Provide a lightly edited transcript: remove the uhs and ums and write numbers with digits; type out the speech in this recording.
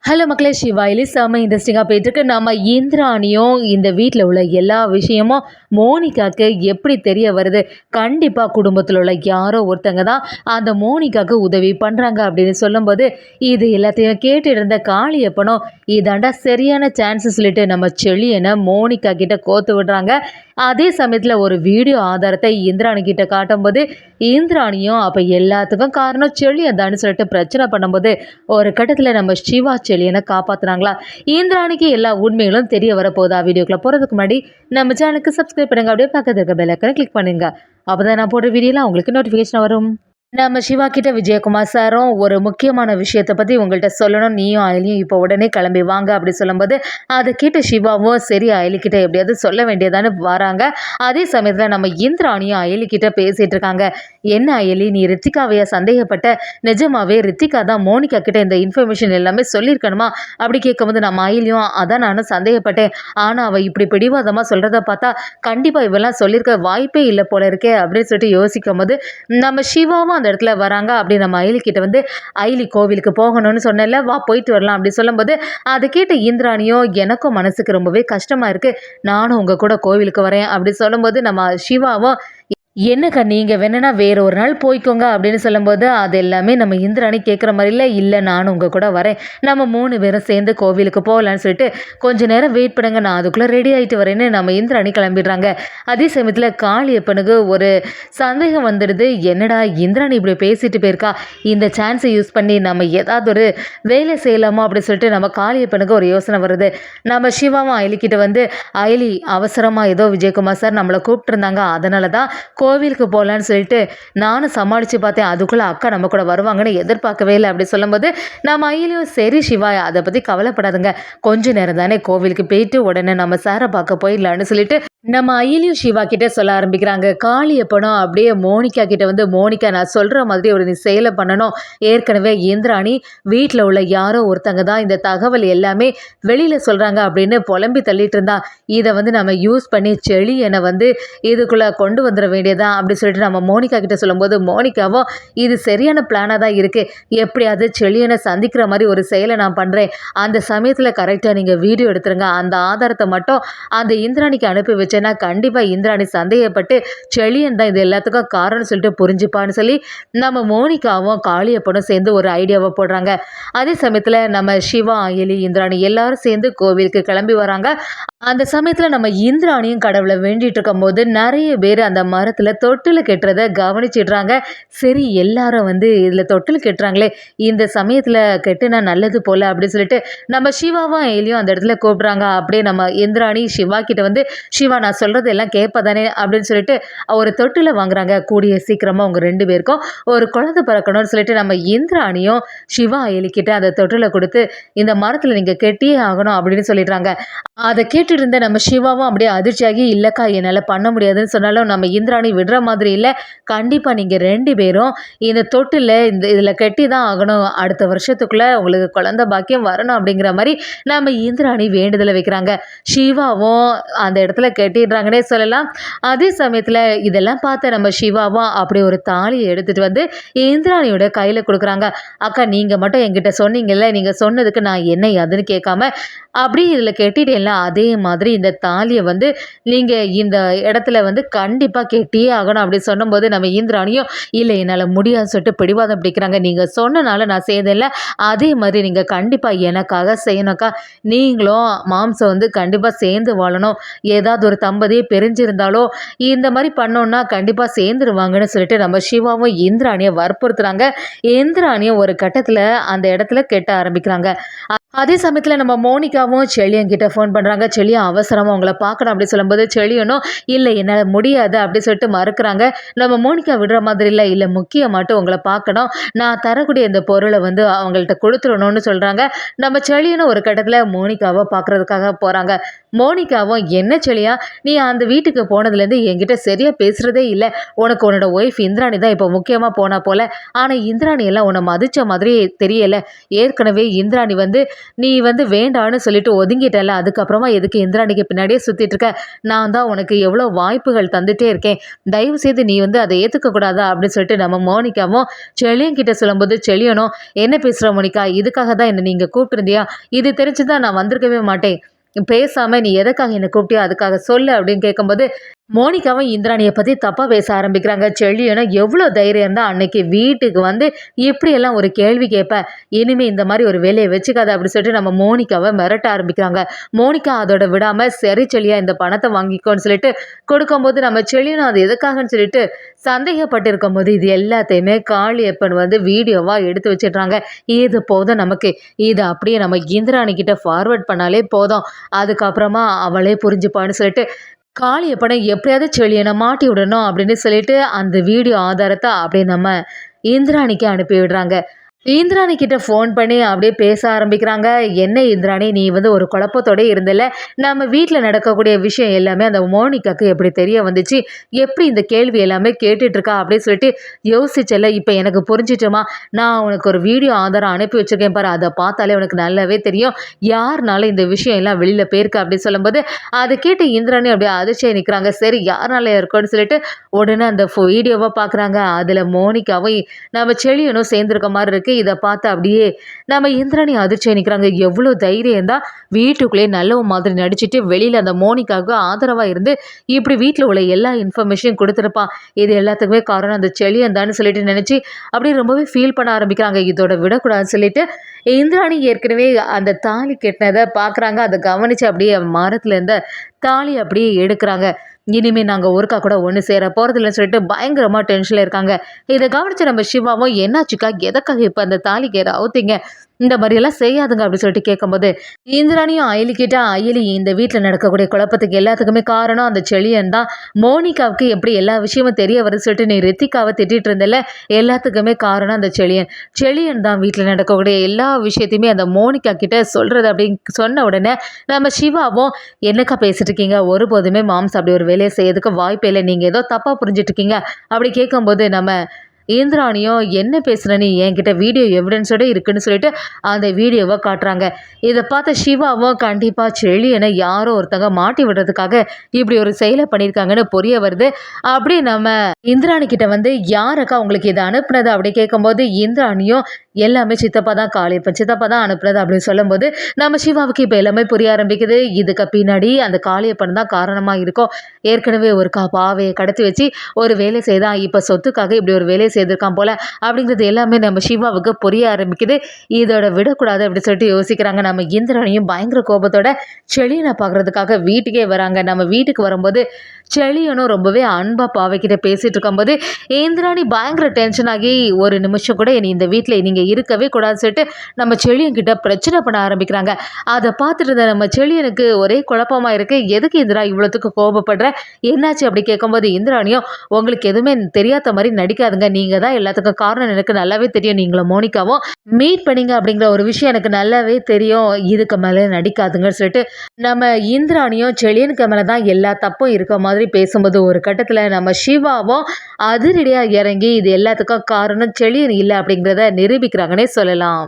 Hello மக்களே, சிவாயிலி செம்ம இன்ட்ரெஸ்டிங்காக போயிட்டுருக்கு. நம்ம இந்திராணியும் இந்த வீட்டில் உள்ள எல்லா விஷயமும் மோனிகாவுக்கு எப்படி தெரிய வருது? கண்டிப்பாக குடும்பத்தில் உள்ள யாரோ ஒருத்தங்க தான் அந்த மோனிகாவுக்கு உதவி பண்ணுறாங்க அப்படின்னு சொல்லும்போது, இது எல்லாத்தையும் கேட்டு இருந்த காளியப்பனும் இதாண்டா சரியான சான்ஸ் சொல்லிட்டு நம்ம செழியனை மோனிகா கிட்ட கோத்து விடுறாங்க. அதே சமயத்தில் ஒரு வீடியோ ஆதாரத்தை இந்திராணி கிட்ட காட்டும்போது, இந்திராணியும் அப்போ எல்லாத்துக்கும் காரணம் செழியன் தான் சொல்லிட்டு பிரச்சனை பண்ணும்போது, ஒரு கட்டத்தில் நம்ம சிவா செழியனை காப்பாத்துனாங்களா? இந்திராணிக்கு எல்லா உண்மைகளும் தெரிய வரப்போதா? வீடியோக்குள்ள போகிறதுக்கு முன்னாடி நம்ம சேனலுக்கு சப்ஸ்கிரைப் பண்ணுங்க, அப்படியே பக்கத்துல இருக்க பெல் ஐக்கனை கிளிக் பண்ணுங்க. அப்பதான் நான் போடுற வீடியோலாம் உங்களுக்கு நோட்டிஃபிகேஷன் வரும். நம்ம சிவா கிட்ட விஜயகுமார் சாரும் ஒரு முக்கியமான விஷயத்தை பற்றி உங்கள்கிட்ட சொல்லணும், நீயும் அயலியும் இப்போ உடனே கிளம்பி வாங்க அப்படி சொல்லும்போது, அதை கேட்ட சிவாவும் சரி அயலிக்கிட்ட எப்படியாவது சொல்ல வேண்டியதானு வராங்க. அதே சமயத்தில் நம்ம இந்திராணியும் அயலிக்கிட்ட பேசிகிட்டு இருக்காங்க. என்ன அயலி, நீ ரித்திகாவையா சந்தேகப்பட்ட? நிஜமாவே ரித்திகா தான் மோனிகா கிட்ட இந்த இன்ஃபர்மேஷன் எல்லாமே சொல்லியிருக்கணுமா அப்படி கேட்கும்போது, நம்ம அயலியும் அதான் நானும் சந்தேகப்பட்டேன், ஆனால் அவள் இப்படி பிடிவாதமாக சொல்கிறத பார்த்தா கண்டிப்பாக இவெல்லாம் சொல்லியிருக்க வாய்ப்பே இல்லை போல இருக்கே அப்படின்னு சொல்லிட்டு யோசிக்கும் போது, நம்ம சிவாவும் அந்த இடத்துல வராங்க. அப்படி நம்ம அயலி கிட்ட வந்து, அயலி கோவிலுக்கு போகணும்னு சொன்னல, வா போயிட்டு வரலாம் அப்படி சொல்லும்போது, அதை கேட்ட இந்திராணியும் எனக்கும் மனசுக்கு ரொம்பவே கஷ்டமா இருக்கு, நானும் உங்க கூட கோவிலுக்கு வரேன் அப்படி சொல்லும்போது, நம்ம சிவாவும் என்னக்கா நீங்கள் வேணுன்னா வேற ஒரு நாள் போய்க்கோங்க அப்படின்னு சொல்லும்போது, அது எல்லாமே நம்ம இந்திராணி கேட்குற மாதிரில, இல்லை நானும் உங்கள் கூட வரேன், நம்ம 3 பேரும் சேர்ந்து கோவிலுக்கு போகலான்னு சொல்லிட்டு கொஞ்சம் நேரம் வெயிட் பண்ணுங்க, நான் அதுக்குள்ளே ரெடி ஆகிட்டு வரேன்னு நம்ம இந்திராணி கிளம்பிடுறாங்க. அதே சமயத்தில் காளியப்பனுக்கு ஒரு சந்தேகம் வந்துடுது, என்னடா இந்திராணி இப்படி பேசிட்டு போயிருக்கா, இந்த சான்ஸை யூஸ் பண்ணி நம்ம ஏதாவது ஒரு வேலை செய்யலாமா அப்படின்னு சொல்லிட்டு நம்ம காளியப்பனுக்கு ஒரு யோசனை வருது. நம்ம சிவாவும் அயலிக்கிட்ட வந்து, அயலி அவசரமாக ஏதோ விஜயகுமார் சார் நம்மளை கூப்பிட்டுருந்தாங்க, அதனால தான் கோவிலுக்கு போகலான்னு சொல்லிட்டு நானும் சமாளித்து பார்த்தேன், அதுக்குள்ளே அக்கா நம்ம கூட வருவாங்கன்னு எதிர்பார்க்கவே இல்லை அப்படி சொல்லும்போது, நம்ம அயலியும் சரி சிவா அதை பற்றி கவலைப்படாதுங்க, கொஞ்ச நேரம் தானே கோவிலுக்கு போயிட்டு உடனே நம்ம சாரை பார்க்க போயிடலான்னு சொல்லிட்டு நம்ம அயலியும் சிவா கிட்டே சொல்ல ஆரம்பிக்கிறாங்க. காளியப்பனும் அப்படியே மோனிகா கிட்ட வந்து, மோனிகா நான் சொல்கிற மாதிரி ஒரு நீ செயலை பண்ணணும், ஏற்கனவே இந்திராணி வீட்டில் உள்ள யாரோ ஒருத்தங்க தான் இந்த தகவல் எல்லாமே வெளியில் சொல்கிறாங்க அப்படின்னு புலம்பி தள்ளிட்டு இருந்தா, இதை வந்து நம்ம யூஸ் பண்ணி செழியனை வந்து இதுக்குள்ளே கொண்டு வந்துட வேண்டியதான் அப்படி சொல்லிட்டு நம்ம மோனிகா கிட்ட சொல்லும்போது, மோனிகாவும் இது சரியான பிளானாக தான் இருக்குது, எப்படியாவது செழியனை சந்திக்கிற மாதிரி ஒரு செயலை நான் பண்ணுறேன், அந்த சமயத்தில் கரெக்டாக நீங்கள் வீடியோ எடுத்துருங்க, அந்த ஆதாரத்தை மட்டும் அந்த இந்திராணிக்கு அனுப்பி வச்சு கண்டிப்பாக இந்திராணி சந்தேகப்பட்டு செழியன் தான் இது எல்லாத்துக்கும் காரணம் சொல்லிட்டு புரிஞ்சுப்பான்னு சொல்லி நம்ம மோனிகாவும் காளியப்பனும் சேர்ந்து ஒரு ஐடியாவை போடுறாங்க. அதே சமயத்தில் நம்ம சிவா அயலி இந்திராணி எல்லாரும் சேர்ந்து கோவிலுக்கு கிளம்பி வராங்க. அந்த சமயத்தில் நம்ம இந்திராணியும் கடவுளை வேண்டிட்டு இருக்கும் போது, நிறைய பேர் அந்த மரத்தில் தொட்டில் கெட்டுறதை கவனிச்சிடுறாங்க. சரி எல்லாரும் வந்து இதில் தொட்டில் கெட்டுறாங்களே, இந்த சமயத்தில் கெட்டுனா நல்லது போல் அப்படின்னு சொல்லிட்டு நம்ம சிவாவும் அயலியும் அந்த இடத்துல கூப்பிட்றாங்க. அப்படியே நம்ம இந்திராணி சிவா கிட்ட வந்து, சிவா நான் சொல்கிறது எல்லாம் கேட்பதானே அப்படின்னு சொல்லிட்டு ஒரு தொட்டில் வாங்குறாங்க. கூடிய சீக்கிரமாக உங்கள் 2 பேருக்கும் ஒரு குழந்தை பிறக்கணும்னு சொல்லிட்டு நம்ம இந்திராணியும் சிவா அயலிக்கிட்ட அந்த தொட்டிலை கொடுத்து, இந்த மரத்தில் நீங்கள் கெட்டியே ஆகணும் அப்படின்னு சொல்லிடுறாங்க. அதை கேட்டுட்டு இருந்த நம்ம சிவாவும் அப்படியே அதிர்ச்சியாகி, இல்லைக்கா என்னால் பண்ண முடியாதுன்னு சொன்னாலும் நம்ம இந்திராணி விடுற மாதிரி இல்லை, கண்டிப்பாக நீங்கள் 2 பேரும் இந்த தொட்டில் இதில் கெட்டி தான் ஆகணும், அடுத்த வருஷத்துக்குள்ளே உங்களுக்கு குழந்தை பாக்கியம் வரணும் அப்படிங்கிற மாதிரி நம்ம இந்திராணி வேண்டுதலை வைக்கிறாங்க. சிவாவும் அந்த இடத்துல கெட்டிடுறாங்கன்னே சொல்லலாம். அதே சமயத்தில் இதெல்லாம் பார்த்த நம்ம சிவாவும் அப்படி ஒரு தாலியை எடுத்துகிட்டு வந்து இந்திராணியோட கையில் கொடுக்குறாங்க. அக்கா நீங்கள் மட்டும் என்கிட்ட சொன்னீங்கல்ல, நீங்கள் சொன்னதுக்கு நான் என்ன அதுன்னு கேட்காம அப்படி இதில் கெட்டிட்டேன்ல, அதே மாதிரி இந்த தாலியை வந்து நீங்கள் இந்த இடத்துல வந்து கண்டிப்பாக கெட்டியே ஆகணும் அப்படி சொன்னும்போது, நம்ம இந்திராணியும் இல்லை என்னால் முடியாதுன்னு சொல்லிட்டு பிடிவாதம் பிடிக்கிறாங்க. நீங்கள் சொன்னனால நான் செய்தேன்ல, அதே மாதிரி நீங்கள் கண்டிப்பாக எனக்காக செய்யணும்க்கா, நீங்களும் மாம்சம் வந்து கண்டிப்பாக சேர்ந்து வாழணும், ஏதாவது ஒரு தம்பதியை பிரிஞ்சிருந்தாலோ இந்த மாதிரி பண்ணோன்னா கண்டிப்பாக சேர்ந்துருவாங்கன்னு சொல்லிட்டு நம்ம சிவாவும் இந்திராணியை வற்புறுத்துறாங்க. இந்திராணியும் ஒரு கட்டத்தில் அந்த இடத்துல கெட்ட ஆரம்பிக்கிறாங்க. அதே சமயத்தில் நம்ம மோனிகாவும் செழியன்கிட்ட ஃபோன் பண்ணுறாங்க. செழியன் அவசரமாக உங்களை பார்க்கணும் அப்படி சொல்லும்போது, செழியனும் இல்லை என்னால் முடியாது அப்படி சொல்லிட்டு மறுக்கிறாங்க. நம்ம மோனிகா விடுற மாதிரி இல்லை, இல்லை முக்கியமாட்டு உங்களை பார்க்கணும், நான் தரக்கூடிய இந்த பொருளை வந்து அவங்கள்ட்ட கொடுத்துடணும்னு சொல்கிறாங்க. நம்ம செழியனும் ஒரு கட்டத்தில் மோனிகாவை பார்க்குறதுக்காக போகிறாங்க. மோனிகாவும் என்ன செழியா, நீ அந்த வீட்டுக்கு போனதுலேருந்து என்கிட்ட சரியாக பேசுகிறதே இல்லை, உனக்கு உன்னோட ஒய்ஃப் இந்திராணி தான் இப்போ முக்கியமாக போனா போல், ஆனால் இந்திராணி எல்லாம் உன்னை மதித்த மாதிரி தெரியலை, ஏற்கனவே இந்திராணி வந்து நீ வந்து வேண்டான்னு சொல்லிட்டு ஒதுங்கிட்டல, அதுக்கப்புறமா எதுக்கு இந்திராணிக்கு பின்னாடியே சுத்திட்டு இருக்க. நான் தான் உனக்கு எவ்வளோ வாய்ப்புகள் தந்துட்டே இருக்கேன். தயவு செய்து நீ வந்து அதை ஏத்துக்க கூடாதா அப்படின்னு சொல்லிட்டு நம்ம மோனிகாவும் செழியன் கிட்ட சொல்லும்போது, செழியனும் என்ன பேசுற மோனிகா, இதுக்காக தான் என்ன நீங்க கூப்பிட்டுருந்தியா? இது தெரிஞ்சுதான் நான் வந்திருக்கவே மாட்டேன். பேசாம நீ எதுக்காக என்ன கூப்பிட்டியோ அதுக்காக சொல்லு அப்படின்னு கேட்கும்போது, மோனிகாவும் இந்திராணிய பத்தி தப்பா பேச ஆரம்பிக்கிறாங்க. செழியனும் எவ்வளோ தைரியம் இருந்தா அன்னைக்கு வீட்டுக்கு வந்து இப்படியெல்லாம் ஒரு கேள்வி கேட்ப, இனிமே இந்த மாதிரி ஒரு வேலையை வச்சுக்காத அப்படின்னு சொல்லிட்டு நம்ம மோனிகாவை மிரட்ட ஆரம்பிக்கிறாங்க. மோனிகா அதோட விடாம சரி செழியா இந்த பணத்தை வாங்கிக்கோன்னு சொல்லிட்டு கொடுக்கும்போது, நம்ம செழியனும் அது எதுக்காகன்னு சொல்லிட்டு சந்தேகப்பட்டு இருக்கும்போது இது எல்லாத்தையுமே காளியப்பன் வந்து வீடியோவா எடுத்து வச்சிடுறாங்க. இது போதும் நமக்கு, இது அப்படியே நம்ம இந்திராணி கிட்ட ஃபார்வர்ட் பண்ணாலே போதும், அதுக்கப்புறமா அவளே புரிஞ்சுப்பான்னு சொல்லிட்டு காளியப்பனை எப்படியாவது செழியனை மாட்டி விடணும் அப்படின்னு சொல்லிட்டு அந்த வீடியோ ஆதாரத்தை அப்படியே நம்ம இந்திராணிக்கு அனுப்பி விடுறாங்க. இந்திராணி கிட்ட ஃபோன் பண்ணி அப்படியே பேச ஆரம்பிக்கிறாங்க. என்ன இந்திராணி, நீ வந்து ஒரு குழப்பத்தோட இருந்தல, நம்ம வீட்டில் நடக்கக்கூடிய விஷயம் எல்லாமே அந்த மோனிகாக்கு எப்படி தெரிய வந்துச்சு, எப்படி இந்த கேள்வி எல்லாமே கேட்டுட்டு இருக்கா அப்படின்னு சொல்லிட்டு யோசிச்சல. இப்போ எனக்கு புரிஞ்சிட்டுமா, நான் உனக்கு ஒரு வீடியோ ஆதாரம் அனுப்பி வச்சிருக்கேன் பாரு, அதை பார்த்தாலே உனக்கு நல்லாவே தெரியும் யாருனால இந்த விஷயம் எல்லாம் வெளியில் போயிருக்கு அப்படின்னு சொல்லும்போது, அதை கேட்டு இந்திராணி அப்படியே அதிர்ச்சியாக நிற்கிறாங்க. சரி யாருனால இருக்குன்னு சொல்லிட்டு உடனே அந்த வீடியோவை பார்க்குறாங்க. அதில் மோனிகாவும் நம்ம செழியனும் சேர்ந்துருக்க மாதிரி இருக்கு. இதை பார்த்து அப்படியே நம்ம இந்திராணி அதிர்ச்சி நிற்கிறாங்க. எவ்வளோ தைரியம் தான் வீட்டுக்குள்ளேயே நல்ல மாதிரி நடிச்சுட்டு வெளியில் அந்த மோனிகாவுக்கு ஆதரவாக இருந்து இப்படி வீட்டில் உள்ள எல்லா இன்ஃபர்மேஷனையும் கொடுத்துருப்பான். இது எல்லாத்துக்குமே காரணம் அந்த செழியன் தான் சொல்லிட்டு நினச்சி அப்படியே ரொம்பவே ஃபீல் பண்ண ஆரம்பிக்கிறாங்க. இதோட விடக்கூடாதுன்னு சொல்லிட்டு இந்திராணி ஏற்கனவே அந்த தாலி கட்டினதை பார்க்குறாங்க. அதை கவனித்து அப்படியே மரத்தில் இருந்த தாலி அப்படியே எடுக்கிறாங்க. இனிமேல் நாங்கள் ஒருக்கா கூட ஒன்று சேர போகிறதில்லன்னு சொல்லிட்டு பயங்கரமாக டென்ஷனில் இருக்காங்க. இதை கவனித்து நம்ம சிவாவும் என்னாச்சுக்கா, எதற்காக இப்போ அந்த தாலிக்கு அவுத்தீங்க, இந்த மாதிரியெல்லாம் செய்யாதுங்க அப்படின்னு சொல்லிட்டு கேட்கும்போது, இந்திராணியும் அயலி கிட்ட, அயலி இந்த வீட்டில் நடக்கக்கூடிய குழப்பத்துக்கு எல்லாத்துக்குமே காரணம் அந்த செழியன் தான். மோனிகாவுக்கு எப்படி எல்லா விஷயமும் தெரிய வருது சொல்லிட்டு நீ ரித்திகாவை திட்டிட்டு இருந்தல, எல்லாத்துக்குமே காரணம் அந்த செழியன். செழியன் தான் வீட்டில் நடக்கக்கூடிய எல்லா விஷயத்தையுமே அந்த மோனிகா கிட்ட சொல்கிறது அப்படின்னு சொன்ன உடனே நம்ம சிவாவும் என்னக்கா பேசிட்டு இருக்கீங்க, ஒருபோதுமே மாம்ஸ் அப்படி ஒரு வேலையை செய்யறதுக்கு வாய்ப்பே இல்லை, நீங்கள் ஏதோ தப்பாக புரிஞ்சிட்டு இருக்கீங்க அப்படி கேட்கும்போது, நம்ம இந்திராணியும் என்ன பேசுகிற நீ, என்கிட்ட வீடியோ எவிடன்ஸோட இருக்குன்னு சொல்லிட்டு அந்த வீடியோவை காட்டுறாங்க. இதை பார்த்த சிவாவும் கண்டிப்பாக செழியனை யாரோ ஒருத்தங்க மாட்டி விடுறதுக்காக இப்படி ஒரு செயலை பண்ணியிருக்காங்கன்னு புரிய வருது. அப்படி நம்ம இந்திராணி கிட்ட வந்து யாருக்கா உங்களுக்கு இதை அனுப்புனது அப்படி கேட்கும்போது, இந்திராணியும் எல்லாமே சித்தப்பா தான், காளியப்பன் சித்தப்பா தான் அனுப்புனது அப்படின்னு சொல்லும்போது, நம்ம சிவாவுக்கு இப்போ எல்லாமே புரிய ஆரம்பிக்குது. இதுக்கு பின்னாடி அந்த காளியப்பன் தான் காரணமாக இருக்கும். ஏற்கனவே ஒரு பாவையை கடத்தி வச்சு ஒரு வேலை செய்தான், இப்போ சொத்துக்காக இப்படி ஒரு வேலை செய்திருக்கான் போல அப்படிங்கிறது எல்லாமே நம்ம சிவாவுக்கு புரிய ஆரம்பிக்குது. இதோட விடக்கூடாது அப்படின்னு சொல்லிட்டு யோசிக்கிறாங்க. நம்ம இந்திரனையும் பயங்கர கோபத்தோட செழியனை பார்க்கறதுக்காக வீட்டுக்கே வராங்க. நம்ம வீட்டுக்கு வரும்போது செழியனும் ரொம்பவே அன்பா பாவைக்கிட்ட பேசிட்டு இருக்கும்போது இந்திராணி பயங்கர டென்ஷன் ஆகி ஒரு நிமிஷம் கூட இனி இந்த வீட்டில் நீங்கள் இருக்கவே கூடாதுன்னு சொல்லிட்டு நம்ம செழியன் கிட்ட பிரச்சனை பண்ண ஆரம்பிக்கிறாங்க. அதை பார்த்துட்டு இருந்த நம்ம செழியனுக்கு ஒரே குழப்பமா இருக்கு. எதுக்கு இந்திரா இவ்வளோத்துக்கு கோபப்படுற, என்னாச்சு அப்படி கேட்கும்போது, இந்திராணியும் உங்களுக்கு எதுவுமே தெரியாத மாதிரி நடிக்காதுங்க, நீங்கள் தான் எல்லாத்துக்கும் காரணம், எனக்கு நல்லாவே தெரியும், நீங்களும் மோனிகாவும் மீட் பண்ணிங்க அப்படிங்கிற ஒரு விஷயம் எனக்கு நல்லாவே தெரியும், இதுக்கு மேலே நடிக்காதுங்கன்னு சொல்லிட்டு நம்ம இந்திராணியும் செழியனுக்கு மேலே தான் எல்லா தப்பும் இருக்க மாதிரி பேசும்போது, ஒரு கட்டத்தில் நம்ம சிவாவும் அதிரடியாக இறங்கி இது எல்லாத்துக்கும் காரணம் செழியன் இல்லை அப்படிங்கிறத நிரூபிக்கிறாங்கன்னே சொல்லலாம்.